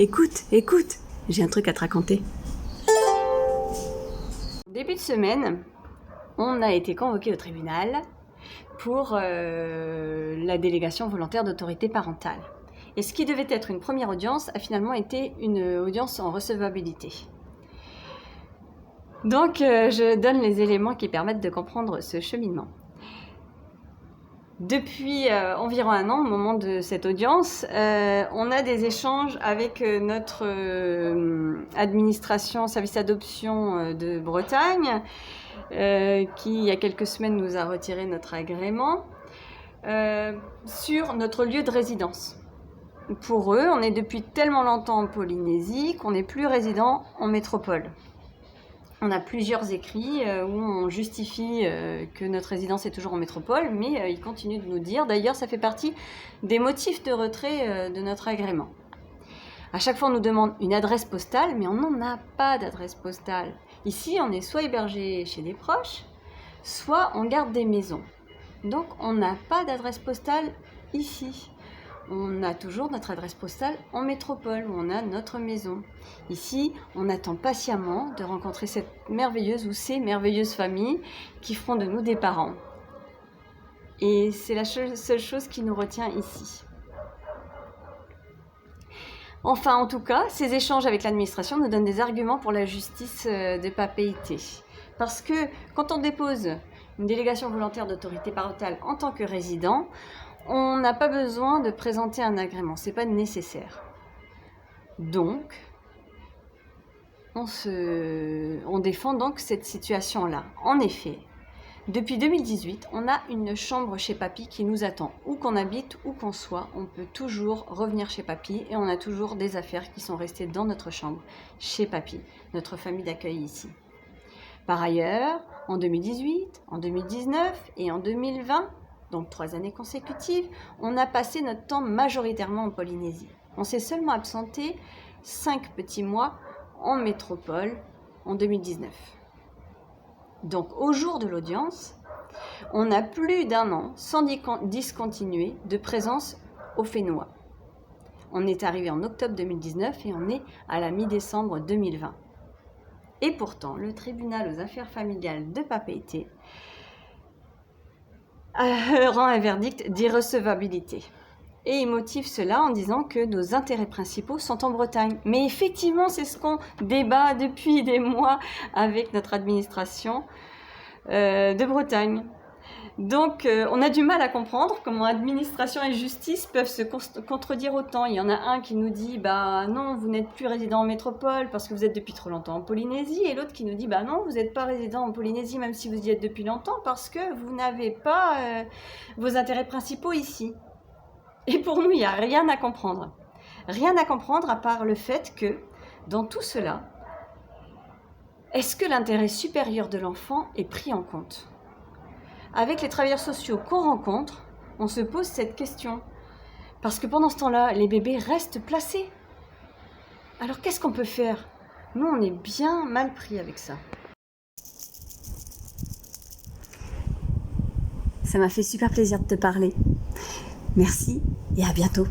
écoute, j'ai un truc à te raconter. Début de semaine, on a été convoqué au tribunal pour la délégation volontaire d'autorité parentale. Et ce qui devait être une première audience a finalement été une audience en recevabilité. Donc, je donne les éléments qui permettent de comprendre ce cheminement. Depuis environ un an, au moment de cette audience, on a des échanges avec notre administration service adoption de Bretagne, qui il y a quelques semaines nous a retiré notre agrément, sur notre lieu de résidence. Pour eux, on est depuis tellement longtemps en Polynésie qu'on n'est plus résident en métropole. On a plusieurs écrits où on justifie que notre résidence est toujours en métropole, mais ils continuent de nous dire, d'ailleurs ça fait partie des motifs de retrait de notre agrément. À chaque fois on nous demande une adresse postale, mais on n'en a pas d'adresse postale. Ici on est soit hébergé chez des proches, soit on garde des maisons. Donc on n'a pas d'adresse postale ici. On a toujours notre adresse postale en métropole, où on a notre maison. Ici, on attend patiemment de rencontrer cette merveilleuse ou ces merveilleuses familles qui feront de nous des parents. Et c'est la seule chose qui nous retient ici. Enfin, en tout cas, ces échanges avec l'administration nous donnent des arguments pour la justice de papeité. Parce que quand on dépose une délégation volontaire d'autorité parentale en tant que résident, on n'a pas besoin de présenter un agrément, c'est pas nécessaire. Donc, on défend donc cette situation-là. En effet, depuis 2018, on a une chambre chez Papy qui nous attend. Où qu'on habite, où qu'on soit, on peut toujours revenir chez Papy et on a toujours des affaires qui sont restées dans notre chambre, chez Papy, notre famille d'accueil ici. Par ailleurs, en 2018, en 2019 et en 2020, donc 3 années consécutives, on a passé notre temps majoritairement en Polynésie. On s'est seulement absenté 5 petits mois en métropole en 2019. Donc au jour de l'audience, on a plus d'un an sans discontinuer de présence au Fénois. On est arrivé en octobre 2019 et on est à la mi-décembre 2020. Et pourtant, le tribunal aux affaires familiales de Papeete rend un verdict d'irrecevabilité. Et il motive cela en disant que nos intérêts principaux sont en Bretagne. Mais effectivement, c'est ce qu'on débat depuis des mois avec notre administration de Bretagne. Donc, on a du mal à comprendre comment administration et justice peuvent se contredire autant. Il y en a un qui nous dit « bah non, vous n'êtes plus résident en métropole parce que vous êtes depuis trop longtemps en Polynésie » et l'autre qui nous dit « bah non, vous n'êtes pas résident en Polynésie même si vous y êtes depuis longtemps parce que vous n'avez pas vos intérêts principaux ici ». Et pour nous, il n'y a rien à comprendre. Rien à comprendre à part le fait que, dans tout cela, est-ce que l'intérêt supérieur de l'enfant est pris en compte ? Avec les travailleurs sociaux qu'on rencontre, on se pose cette question. Parce que pendant ce temps-là, les bébés restent placés. Alors qu'est-ce qu'on peut faire ? Nous, on est bien mal pris avec ça. Ça m'a fait super plaisir de te parler. Merci et à bientôt.